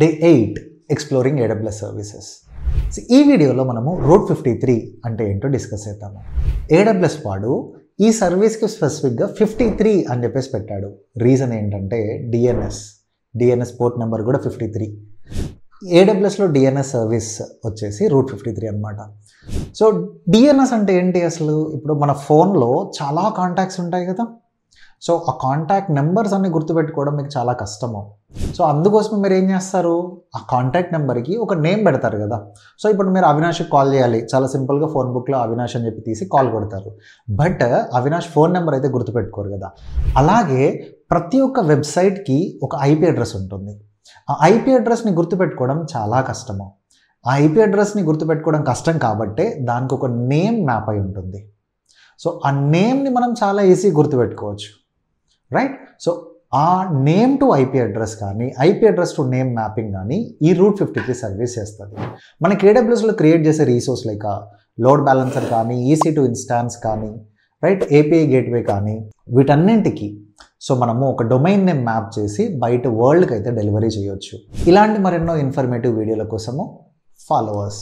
Day 8 exploring AWS services. ఈ వీడియోలో మనము రూట్ 53 అంటే ఏంటో డిస్కస్ చేద్దాము. AWS వాడు ఈ సర్వీస్కి స్పెసిఫిక్గా 53 అని చెప్పేసి పెట్టాడు. రీజన్ ఏంటంటే డిఎన్ఎస్ పోర్ట్ నెంబర్ కూడా 53. AWSలో డిఎన్ఎస్ సర్వీస్ వచ్చేసి రూట్ 53 అనమాట. సో డిఎన్ఎస్ అంటే ఏంటి అసలు? ఇప్పుడు మన ఫోన్లో చాలా కాంటాక్ట్స్ ఉంటాయి కదా. సో ఆ కాంటాక్ట్ నెంబర్స్ అన్ని గుర్తుపెట్టుకోవడం మీకు చాలా కష్టము. సో అందుకోసం మీరు ఏం చేస్తారు, ఆ కాంటాక్ట్ నెంబర్కి ఒక నేమ్ పెడతారు కదా. సో ఇప్పుడు మీరు అవినాష్కి కాల్ చేయాలి, చాలా సింపుల్గా ఫోన్ బుక్లో అవినాష్ అని చెప్పి తీసి కాల్ కొడతారు. బట్ అవినాష్ ఫోన్ నెంబర్ అయితే గుర్తుపెట్టుకోరు కదా. అలాగే ప్రతి ఒక్క వెబ్సైట్కి ఒక ఐపీ అడ్రస్ ఉంటుంది. ఆ ఐపీ అడ్రస్ని గుర్తుపెట్టుకోవడం చాలా కష్టము. ఆ ఐపీ అడ్రస్ని గుర్తుపెట్టుకోవడం కష్టం కాబట్టే దానికి ఒక నేమ్ మ్యాప్ అయి ఉంటుంది. సో ఆ నేమ్ని మనం చాలా ఈజీ గుర్తుపెట్టుకోవచ్చు, రైట్? సో ఆ నేమ్ టు ఐపీ అడ్రస్ కానీ IP address to name mapping కానీ ఈ రూట్ 53 సర్వీస్ చేస్తుంది. మనకి AWSలో క్రియేట్ చేసే రీసోర్స్ లైక్ లోడ్ బ్యాలెన్సర్ కానీ, EC2 ఇన్స్టాన్స్ కానీ, రైట్, API గేట్వే కానీ, వీటన్నింటికి సో మనము ఒక డొమైన్ నేమ్ మ్యాప్ చేసి బయట వరల్డ్కి అయితే డెలివరీ చేయొచ్చు. ఇలాంటి మరెన్నో ఇన్ఫర్మేటివ్ వీడియోల కోసము ఫాలోవర్స్.